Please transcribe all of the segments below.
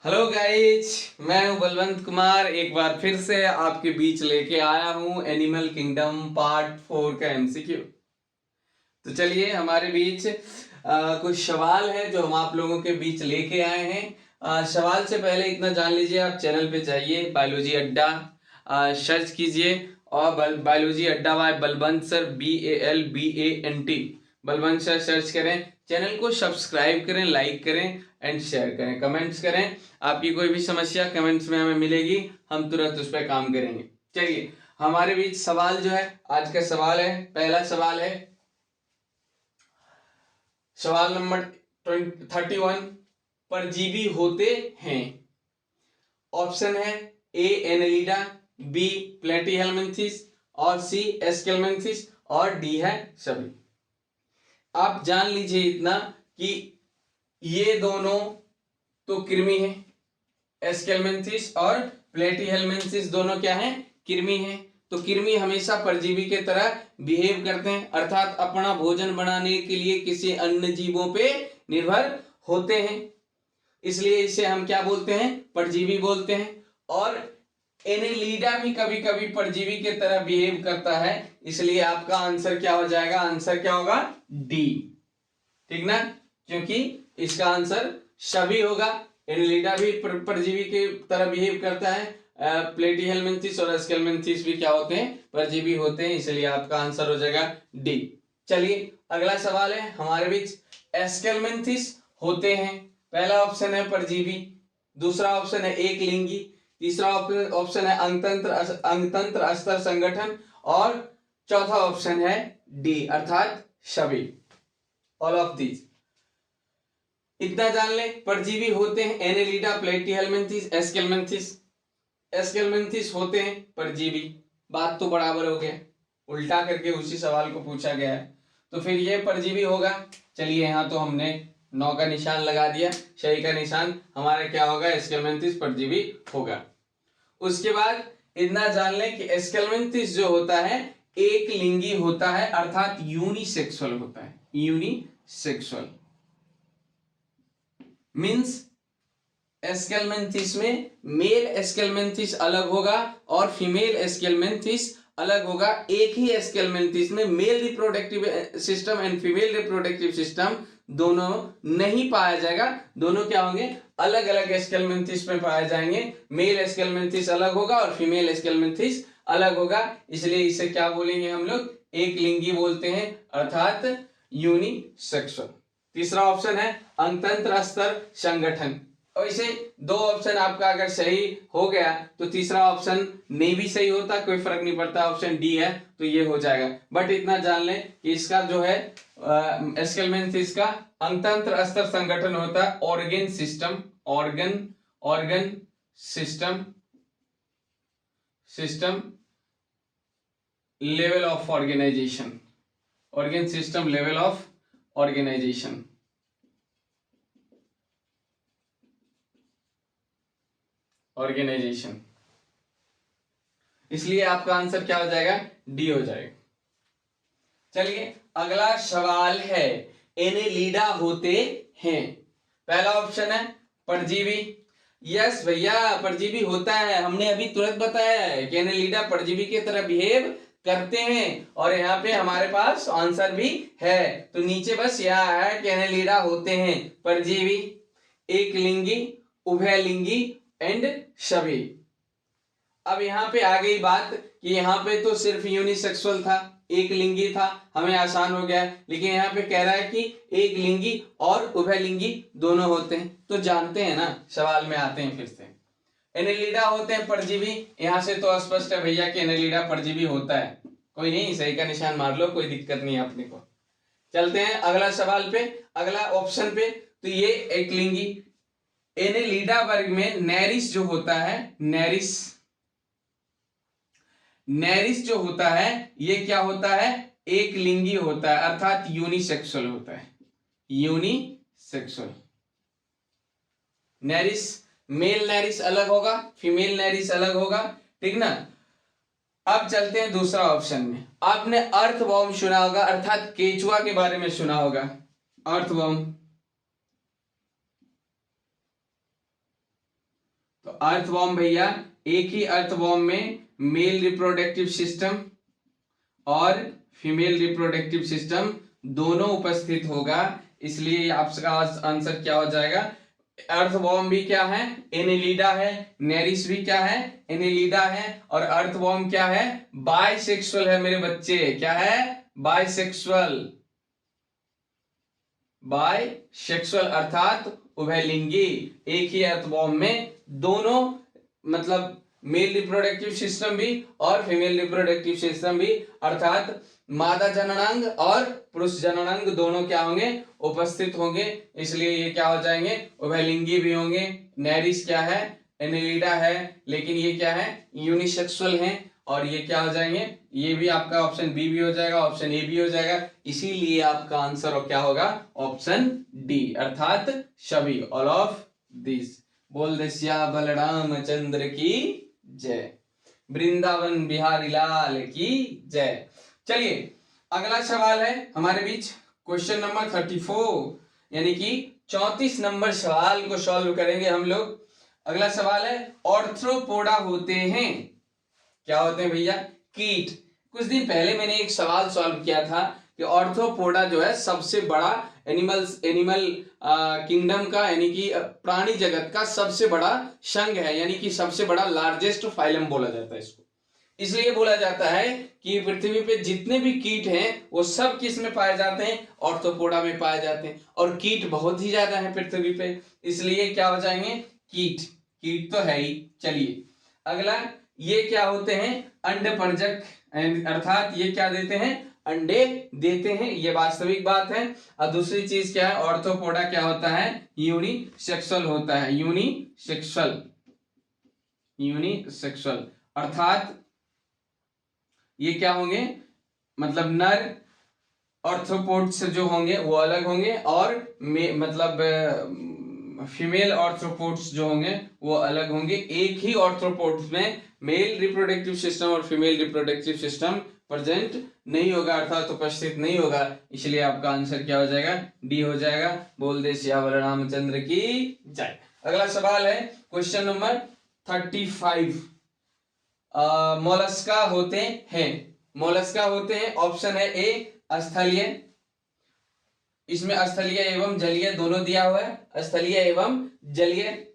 Hello guys, मैं हूं बलवंत कुमार। एक बार फिर से आपके बीच लेके आया हूं एनिमल किंगडम पार्ट 4 का एमसीक्यू। तो चलिए, हमारे बीच कुछ सवाल है जो हम आप लोगों के बीच लेके आए हैं। सवाल से पहले इतना जान लीजिए, आप चैनल पे जाइए, बायोलॉजी अड्डा सर्च कीजिए और biology Adda by Balwant sir, BALBANT, Balwant sir search करें। चैनल को सब्सक्राइब करें, लाइक करें एंड शेयर करें, कमेंट्स करें। आपकी कोई भी समस्या कमेंट्स में हमें मिलेगी, हम तुरंत उस पर काम करेंगे। चलिए, हमारे बीच सवाल जो है, आज का सवाल है, पहला सवाल है, सवाल नंबर 31। परजीवी होते हैं। ऑप्शन है ए एनेलिडा, बी प्लेटीहेल्मिन्थेस और सी एस्केल्मिन्थेस और डी है सभी। आप जान लीजिए इतना कि ये दोनों तो कृमि है, एस्केल्मिन्थेस और प्लेटीहेल्मिन्थेस दोनों क्या हैं? कृमि हैं। तो कृमि हमेशा परजीवी के तरह बिहेव करते हैं, अर्थात अपना भोजन बनाने के लिए किसी अन्य जीवों पे निर्भर होते हैं, इसलिए इसे हम क्या बोलते हैं? परजीवी बोलते हैं। और एनेलिडा भी कभी कभी परजीवी के तरह बिहेव करता है, इसलिए आपका आंसर क्या हो जाएगा? आंसर क्या होगा? डी। ठीक ना, क्योंकि इसका आंसर सभी होगा। एनेलिडा भी परजीवी के तरह बिहेव करता है, प्लेटीहेल्मिन्थेस और एस्केल्मिन्थेस भी क्या होते हैं? परजीवी होते हैं, इसलिए आपका आंसर हो जाएगा डी। चलिए, अगला सवाल है हमारे बीच, एस्केल्मिन्थेस होते हैं। पहला ऑप्शन है परजीवी, दूसरा ऑप्शन है एक लिंगी, तीसरा ऑप्शन है अंगतंत्र अस्तर संगठन और चौथा ऑप्शन है डी, अर्थात सभी, ऑल ऑफ दीज। इतना जान ले, परजीवी होते हैं एनेलिडा, प्लेटीहेल्मिन्थेस, एस्केल्मिन्थेस। एस्केल्मिन्थेस होते हैं परजीवी, बात तो बराबर हो गया, उल्टा करके उसी सवाल को पूछा गया है, तो फिर ये परजीवी होगा। चलिए, यहाँ तो हमने 9 का निशान लगा दिया, सही का निशान हमारा क्या होगा? एस्केल्मिन्थेस परजीवी होगा। उसके बाद इतना जान लें कि एस्केल्मिन्थेस जो होता है एक लिंगी होता है, अर्थात यूनिसेक्सुअल होता है। यूनिसेक्सुअल मीन्स एस्केल्मिन्थेस में मेल एस्केल्मिन्थेस अलग होगा और फीमेल एस्केल्मिन्थेस अलग होगा। एक ही एस्केल्मिन्थेस में male reproductive system and female reproductive system दोनों नहीं पाया जाएगा, दोनों क्या होंगे? अलग अलग एस्केल्मिन्थेस में पाए जाएंगे। मेल एस्केल्मिन्थेस अलग होगा और फीमेल एस्केल्मिन्थेस अलग होगा, इसलिए इसे क्या बोलेंगे हम लोग? एक लिंगी बोलते हैं, अर्थात यूनिसेक्सुअल। तीसरा ऑप्शन है अंगतंत्र अस्तर संगठन। और इसे दो ऑप्शन आपका अगर सही हो गया तो तीसरा ऑप्शन नहीं भी सही होता, कोई फर्क नहीं पड़ता, ऑप्शन डी है तो ये हो जाएगा। बट इतना जान लें कि इसका जो है एस्केल्मिन्थेस का अंगतंत्र अस्तर संगठन होता है organ system, organ system level of organisation, organ system level of organisation. Organisation, इसलिए आपका आंसर क्या हो जाएगा? डी हो जाएगा। चलिए, अगला सवाल है, एनेलिडा होते हैं। पहला ऑप्शन है परजीवी। यस भैया, परजीवी होता है, हमने अभी तुरंत बताया है कि एनेलिडा परजीवी की तरह बिहेव करते हैं, और यहाँ पे हमारे पास आंसर भी है। तो नीचे बस यहाँ है कि एनेलिडा होते हैं परजीवी, एक लिंगी, उभयलिंगी एंड सभी। अब यहाँ पे आ गई बात कि यहाँ पे तो सिर्फ यूनिसेक्सुअल था, एक लिंगी था, हमें आसान हो गया, लेकिन यहाँ पे कह रहा है कि एक लिंगी और उभयलिंगी दोनों होते हैं। तो जानते हैं ना, सवाल में आते हैं फिर से। एनेलिडा होते हैं परजीवी, यहाँ से तो स्पष्ट है भैया कि एनेलिडा परजीवी होता है। कोई नहीं, सही का निशान मार लो, कोई दिक्कत नहीं है अपने को। चलते हैं अगला सवाल पे, अगला ऑप्शन पे। तो ये एक लिंगी, एनेलिडा वर्ग में नेरिस जो होता है, नेरिस जो होता है ये क्या होता है? एक लिंगी होता है, अर्थात यूनिसेक्सुअल होता है, यूनिसेक्सुअल। नेरिस, मेल नेरिस अलग होगा, फीमेल नेरिस अलग होगा, ठीक ना। अब चलते हैं दूसरा ऑप्शन में। आपने अर्थवॉर्म सुना होगा, अर्थात केचुआ के बारे में सुना होगा, अर्थवॉर्म। अर्थवॉर्म भैया, एक ही अर्थवॉर्म में मेल रिप्रोडक्टिव सिस्टम और फीमेल रिप्रोडक्टिव सिस्टम दोनों उपस्थित होगा, इसलिए आपका आंसर क्या हो जाएगा? अर्थवॉर्म भी क्या है? एनेलिडा है। नेरिस भी क्या है? एनेलिडा है। और अर्थवॉर्म क्या है? बाइसेक्सुअल है मेरे बच्चे। क्या है? बाइसेक्सुअल। बाइसेक्सुअल अर्थात उभयलिंगी। एक ही अर्थवॉर्म में दोनों, मतलब मेल रिप्रोडक्टिव सिस्टम भी और फीमेल रिप्रोडक्टिव सिस्टम भी, अर्थात मादा जननांग और पुरुष जननांग दोनों क्या होंगे? उपस्थित होंगे, इसलिए ये क्या हो जाएंगे? उभयलिंगी भी होंगे। नेरिस क्या है? एनेलिडा है, लेकिन ये क्या है? यूनिसेक्सुअल है। और ये क्या हो जाएंगे? ये भी आपका ऑप्शन बी भी हो जाएगा, ऑप्शन ए भी हो जाएगा, इसीलिए आपका आंसर और क्या होगा? ऑप्शन डी, अर्थात सभी, ऑल ऑफ दिस। बोल दे श्या बलराम चंद्र की जय, वृंदावन बिहारी लाल की जय। चलिए अगला सवाल है हमारे बीच, क्वेश्चन नंबर 34, यानी कि 34 नंबर सवाल को सॉल्व करेंगे हम लोग। अगला सवाल है, ऑर्थ्रोपोडा होते हैं, क्या होते हैं भैया? कीट। कुछ दिन पहले मैंने एक सवाल सॉल्व किया था कि ऑर्थ्रोपोडा जो है सबसे बड़ा एनिमल किंगडम का, यानी कि प्राणी जगत का सबसे बड़ा संघ है, यानी कि सबसे बड़ा लार्जेस्ट फाइलम बोला जाता है इसको। इसलिए बोला जाता है कि पृथ्वी पे जितने भी कीट हैं वो सब किस में पाए जाते हैं? ऑर्थ्रोपोडा में पाए जाते हैं। और कीट बहुत ही ज्यादा है पृथ्वी पे, इसलिए क्या हो जाएंगे? कीट। कीट तो है ही। चलिए अगला, ये क्या होते हैं? अंडपरजक, अर्थात ये क्या देते हैं? अंडे देते हैं, ये वास्तविक बात है। और दूसरी चीज क्या है? ऑर्थ्रोपोडा क्या होता है? यूनिसेक्सुअल होता है। यूनिसेक्सुअल, यूनिसेक्सुअल अर्थात ये क्या होंगे? मतलब नर ऑर्थ्रोपोड्स जो होंगे वो अलग होंगे, और मतलब फीमेल ऑर्थ्रोपोड्स जो होंगे वो अलग होंगे। एक ही ऑर्थ्रोपोड्स में मेल रिप्रोडक्टिव सिस्टम और फीमेल रिप्रोडक्टिव सिस्टम प्रेजेंट नहीं होगा, अर्थात उपस्थित नहीं होगा, इसलिए आपका आंसर क्या हो जाएगा? डी हो जाएगा। बोल दे श्यावर रामचंद्र की जय। अगला सवाल है क्वेश्चन नंबर 35, मोलस्का होते हैं। मोलस्का होते हैं, ऑप्शन है ए स्थलीय, इसमें स्थलीय एवं जलीय दोनों दिया हुआ है, स्थलीय एवं जलीय।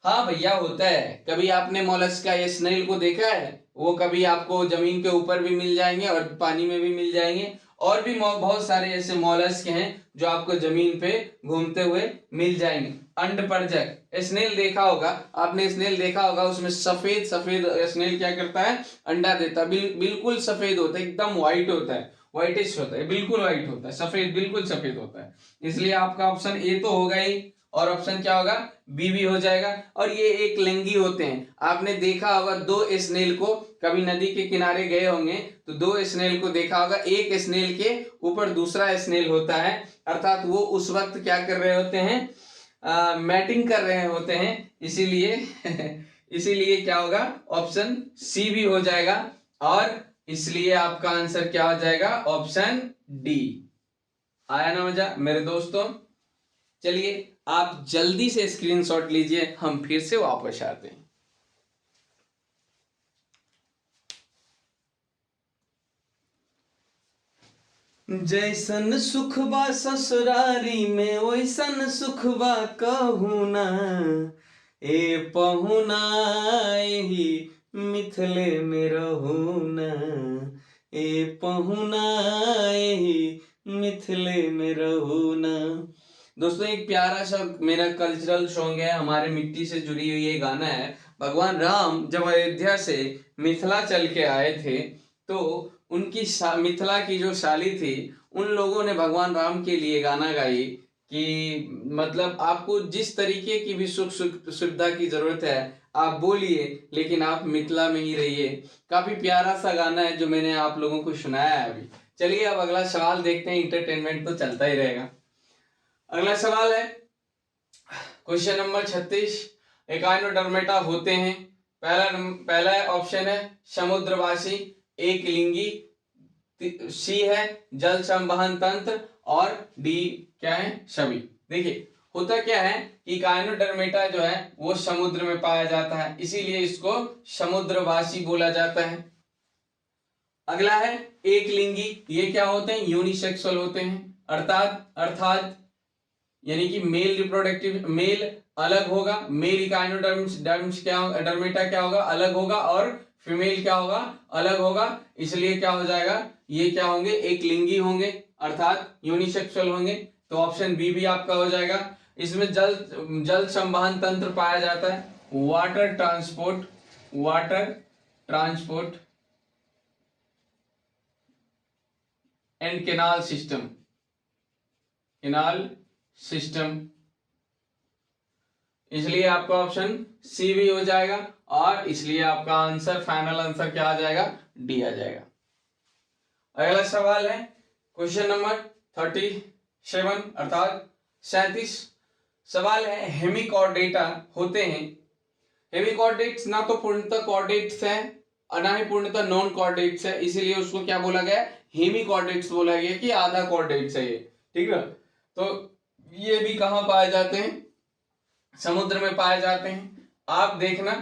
हाँ भैया होता है। कभी आपने मोलस्का या स्नेल को देखा है? वो कभी आपको जमीन के ऊपर भी मिल जाएंगे और पानी में भी मिल जाएंगे, और भी बहुत सारे ऐसे मोलस्क हैं जो आपको जमीन पे घूमते हुए मिल जाएंगे। अंडपरजक स्नेल देखा होगा आपने, स्नेल देखा होगा, उसमें सफेद सफेद स्नेल क्या करता है? अंडा देता है। बिल्कुल सफेद होता है, एकदम व्हाइट होता है, व्हाइटिश होता है, बिल्कुल व्हाइट होता है, सफेद, बिल्कुल सफेद होता है। इसलिए आपका ऑप्शन ए तो होगा ही, और ऑप्शन क्या होगा? बी भी हो जाएगा। और ये एक लिंगी होते हैं, आपने देखा होगा दो स्नेल को, कभी नदी के किनारे गए होंगे तो दो स्नेल को देखा होगा, एक स्नेल के ऊपर दूसरा स्नेल होता है, अर्थात वो उस वक्त क्या कर रहे होते हैं? मैटिंग कर रहे होते हैं, इसीलिए इसीलिए क्या होगा? ऑप्शन सी भी हो जाएगा, और इसलिए आपका आंसर क्या हो जाएगा? Option D. आया ना मजा मेरे दोस्तों? चलिए आप जल्दी से स्क्रीनशॉट लीजिए, हम फिर से वापस आते हैं। जैसन सुखबा ससुरारी में वैसन सुखबा कहू ना, ए पहुना ही मिथिले में रहू ना, ए पहुना ही मिथिले में रहू ना। दोस्तों एक प्यारा सा मेरा कल्चरल सॉन्ग है, हमारे मिट्टी से जुड़ी हुई ये गाना है। भगवान राम जब अयोध्या से मिथिला चल के आए थे तो उनकी मिथिला की जो शाली थी, उन लोगों ने भगवान राम के लिए गाना गाई कि मतलब आपको जिस तरीके की भी सुख सुविधा की जरूरत है आप बोलिए, लेकिन आप मिथिला में ही रहिए। काफी प्यारा सा गाना है जो मैंने आप लोगों को सुनाया है अभी। चलिए अब अगला सवाल देखते हैं, इंटरटेनमेंट तो चलता ही रहेगा। अगला सवाल है क्वेश्चन नंबर 36, एकाइनोडर्मेटा होते हैं। पहला ऑप्शन है समुद्रवासी, एक लिंगी, सी है जल संवहन तंत्र, और डी क्या है? सभी। देखिए होता क्या है कि गायनोडर्मेटा जो है वो समुद्र में पाया जाता है, इसीलिए इसको समुद्रवासी बोला जाता है। अगला है एक लिंगी। ये क्या होते हैं? यूनिसेक्सुअल होते हैं, अर्थात यानी कि मेल रिप्रोडक्टिव, मेल अलग होगा, मेल गायनोडर्म्स क्या होगा, डर्मेटा क्या होगा, अलग होगा, और फीमेल क्या होगा, अलग होगा। इसलिए क्या हो जाएगा, ये क्या होंगे, एक लिंगी होंगे अर्थात यूनिसेक्सुअल होंगे। तो ऑप्शन बी भी आपका हो जाएगा। इसमें जल संवहन तंत्र पाया जाता है, water transport and canal system, इसलिए आपका ऑप्शन सी भी हो जाएगा, और इसलिए आपका आंसर, फाइनल आंसर क्या आ जाएगा, डी आ जाएगा। अगला सवाल है क्वेश्चन नंबर 37 अर्थात 37। सवाल है हेमिकॉर्डेटा होते हैं। हेमिकॉर्डेट्स ना तो पूर्णतः कॉर्डेट्स है और ना ही पूर्णतः नॉन कॉर्डेट्स है, इसीलिए उसको क्या बोला गया, हेमिकॉर्डेट्स बोला गया कि आधा कॉर्डेट्स है ये, ठीक है। तो ये भी कहाँ पाए जाते हैं, समुद्र में पाए जाते हैं। आप देखना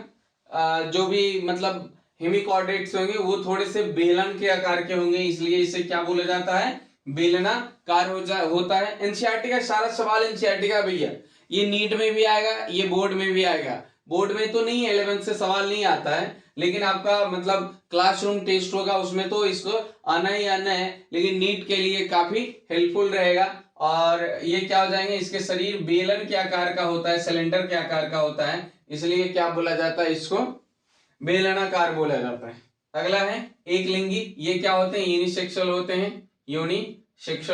जो भी मतलब हेमिकॉर्डेट्स होंगे वो थोड़े से बेलन के आकार के होंगे, इसलिए इसे क्या बोला जाता है, बेलनाकार होता है। एनसीईआरटी का सारा सवाल एनसीईआरटी का भैया, ये नीट में भी आएगा, ये बोर्ड में भी आएगा। बोर्ड में तो नहीं, 11th से सवाल नहीं आता है, लेकिन आपका मतलब क्लासरूम टेस्ट होगा उसमें तो इसको आना ही आना है, लेकिन नीट के लिए काफी हेल्पफुल रहेगा। और ये क्या हो जाएंगे, इसके शरीर बेलन के आकार का होता है, सिलेंडर के आकार का होता है, इसलिए क्या बोला जाता है, इसको बेलनाकार बोला जाता है। अगला है एक लिंगी। ये क्या होते हैं, यूनिसेक्सुअल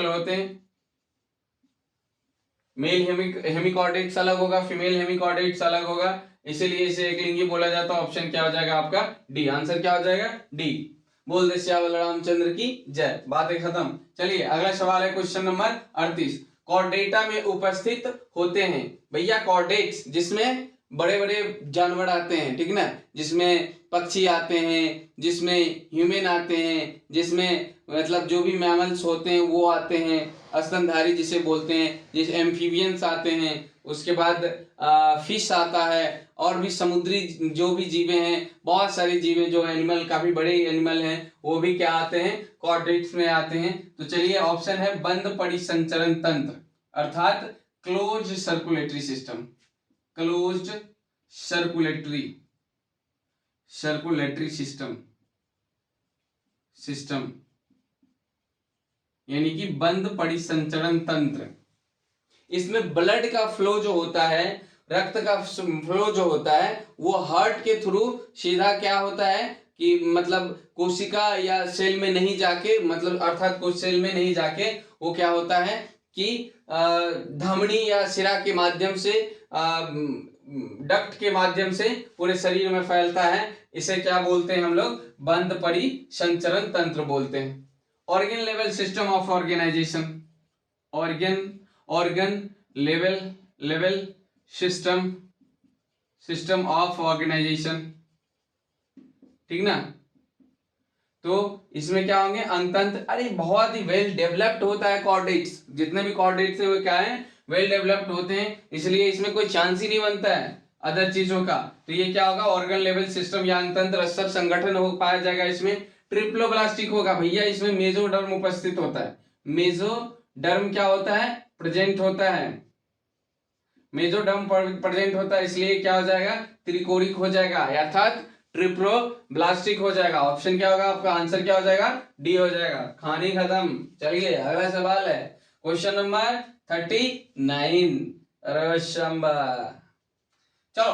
होते हैं। मेल हेमिकॉर्डेट्स अलग होगा, फीमेल हेमिकॉर्डेट्स अलग होगा, इसीलिए इसे एक लिंगी बोला जाता है। ऑप्शन क्या हो जाएगा आपका, डी। आंसर क्या हो जाएगा, डी। बोल दे श्यावल रामचंद्र की जय। बातें खत्म। चलिए अगला सवाल है क्वेश्चन नंबर 38। कॉर्डेटा में उपस्थित होते हैं। भैया कॉर्डेट्स जिसमें बड़े बड़े जानवर आते हैं, ठीक ना, जिसमें पक्षी आते हैं, जिसमें ह्यूमन आते हैं, जिसमें मतलब जो भी मैमल्स होते हैं वो आते हैं, स्तनधारी जिसे बोलते हैं, जिस एम्फीबियंस आते हैं, उसके बाद फिश आता है, और भी समुद्री जो भी जीवे हैं, बहुत सारे जीवे जो एनिमल, काफी बड़े एनिमल हैं, वो भी क्या आते हैं, कॉर्डेट्स में आते हैं। तो चलिए ऑप्शन है बंद पड़ी संचरण तंत्र अर्थात close circulatory system, closed circulatory system यानी कि बंद पड़ी संचरण तंत्र। इसमें ब्लड का फ्लो जो होता है, रक्त का फ्लो जो होता है, वो हार्ट के थ्रू सीधा क्या होता है कि मतलब कोशिका या सेल में नहीं जाके, मतलब अर्थात कोशिका सेल में नहीं जाके, वो क्या होता है कि धमनी या शिरा के माध्यम से, डक्ट के माध्यम से पूरे शरीर में फैलता है। इसे क्या बोलते हैं हम लोग, बंद पड़ी संचरण तंत्र बोलते हैं। Organ level system of organisation, organ level system of organisation, ठीक ना। तो इसमें क्या होंगे, अंतंत्र, अरे बहुत ही वेल डेवलप्ड होता है कॉर्डेट्स, जितने भी कॉर्डेट्स है वो क्या है, वेल डेवलप्ड होते हैं, इसलिए इसमें कोई चांस ही नहीं बनता है अदर चीजों का। तो ये क्या होगा, ऑर्गन लेवल सिस्टम या अंतंत्र स्तर संगठन हो पाया जाएगा। इसमें ट्रिप्लोब्लास्टिक होगा भैया, इसमें मेसोडर्म उपस्थित होता है। मेसोडर्म क्या होता है, प्रेजेंट होता है, मेसोडर्म प्रेजेंट होता है, इसलिए क्या हो जाएगा, त्रिकोणिक हो जाएगा अर्थात ट्रिप्लोब्लास्टिक हो जाएगा। ऑप्शन क्या होगा आपका, आंसर क्या हो जाएगा, डी हो जाएगा। कहानी खत्म। चलिए अगला सवाल है क्वेश्चन नंबर 39। चलो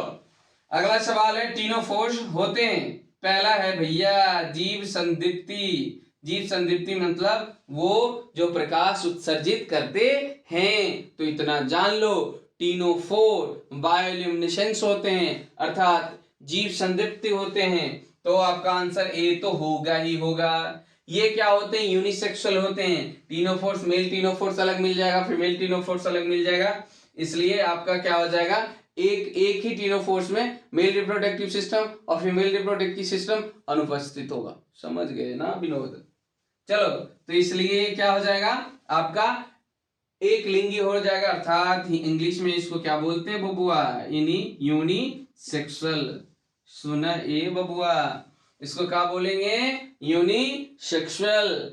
अगला सवाल है टीनोफोर्स होते हैं। पहला है भैया जीव संदीप्ति मतलब वो जो प्रकाश उत्सर्जित करते हैं। तो इतना जान लो, टीनोफोर बायोल्यूमिनेसेंस होते हैं अर्थात जीव संदीप्ति होते हैं। तो आपका आंसर ए तो होगा ही होगा। ये क्या होते हैं, यूनिसेक्सुअल होते हैं। टीनोफोर्स, मेल टीनोफोर्स अलग मिल जाएगा, फीमेल टीनोफोर्स अलग मिल जाएगा, इसलिए आपका क्या हो जाएगा, एक ही टीनोफोर्स में मेल रिप्रोडक्टिव सिस्टम और फीमेल रिप्रोडक्टिव सिस्टम अनुपस्थित होगा। समझ गए ना विनोद। चलो तो इसलिए क्या हो जाएगा आपका एक लिंगी हो जाएगा, अर्थात इंग्लिश में इसको क्या बोलते हैं बबुआ, यूनिसेक्सुअल। सुना ए बबुआ, इसको क्या बोलेंगे, यूनिसेक्सुअल।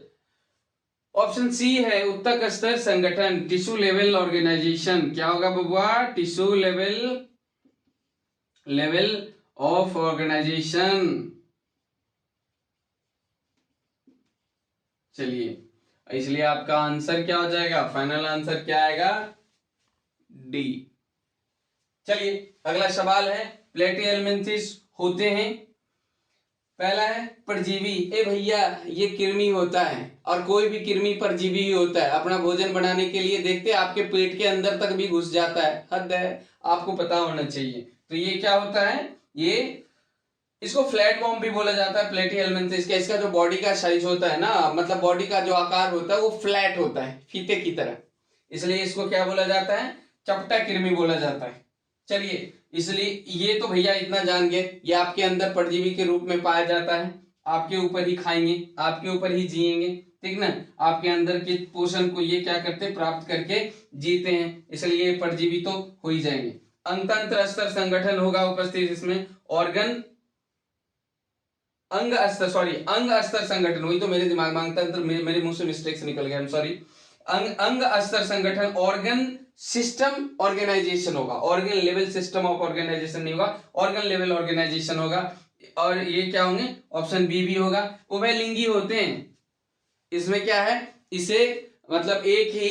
ऑप्शन सी है उत्तक स्तर संगठन, टिश्यू लेवल ऑर्गेनाइजेशन। क्या होगा बबुआ, टिश्यू लेवल ऑफ ऑर्गेनाइजेशन। चलिए, इसलिए आपका आंसर क्या हो जाएगा, फाइनल आंसर क्या आएगा, डी। चलिए अगला सवाल है, प्लेटिहेल्मिन्थेस होते हैं। पहला है परजीवी। ए भैया ये कृमि होता है, और कोई भी कृमि परजीवी ही होता है। अपना भोजन बनाने के लिए देखते हैं आपके पेट के अंदर तक भी घुस जाता है, हद है, आपको पता होना चाहिए। तो ये क्या होता है, ये इसको फ्लैट बॉम्ब भी बोला जाता है प्लेटिहेल्मिन्थेस का। इसका जो बॉडी का साइज होता है ना, मतलब बॉडी का जो आकार होता है वो फ्लैट होता है, फीते की तरह, इसलिए इसको क्या बोला जाता है, चपटा कृमि बोला जाता है। चलिए, इसलिए ये तो भैया इतना जान गए, ये आपके अंदर परजीवी के रूप में पाया जाता है, आपके ऊपर ही खाएंगे, आपके ऊपर ही जिएंगे, ठीक ना, आपके अंदर के पोषण को ये क्या करते, प्राप्त करके जीते हैं, इसलिए ये परजीवी तो हो ही जाएंगे। अंतंत्र स्तर संगठन होगा उपस्थित इसमें, अंग स्तर संगठन, वही तो मेरे दिमाग में अंतंत्र, मेरे मुंह से मिस्टेक से निकल गया, आई एम सॉरी। अंग स्तर संगठन, ऑर्गन सिस्टम ऑर्गेनाइजेशन होगा, organ level system of organisation नहीं होगा, ऑर्गन लेवल ऑर्गेनाइजेशन होगा। और ये क्या होंगे, ऑप्शन बी भी होगा। उभयलिंगी होते हैं, इसमें क्या है, इसे मतलब एक ही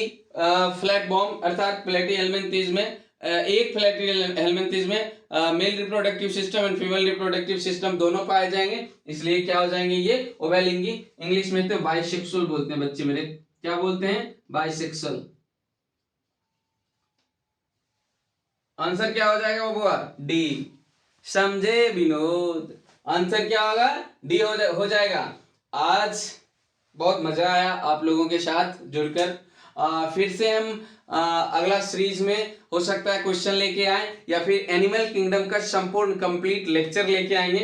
फ्लैट बॉम्ब अर्थात प्लेटिहेल्मिन्थेस में, एक प्लेटिहेल्मिन्थेस में male reproductive system and female reproductive system दोनों पाए जाएंगे, इसलिए क्या हो जाएंगे ये उभयलिंगी। इंग्लिश में तो बाइसेक्सुअल बोलते हैं बच्चे मेरे, क्या बोलते हैं, बाइसेक्सुअल। आंसर क्या हो जाएगा बबुआ, डी। समझे विनोद, आंसर क्या होगा, डी हो जाएगा। आज बहुत मजा आया आप लोगों के साथ जुड़कर। फिर से हम अगला सीरीज में हो सकता है क्वेश्चन लेके आए, या फिर एनिमल किंगडम का संपूर्ण कंप्लीट लेक्चर लेके आएंगे,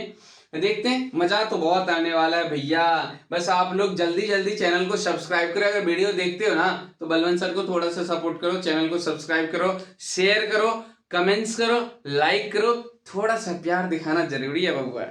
देखते हैं। मजा तो बहुत आने वाला है भैया, बस आप लोग जल्दी जल्दी चैनल को सब्सक्राइब करो। अगर वीडियो देखते हो ना तो बलवंत सर को थोड़ा सा सपोर्ट करो, चैनल को सब्सक्राइब करो, शेयर करो, कमेंट्स करो, लाइक करो, थोड़ा सा प्यार दिखाना जरूरी है बबुआ।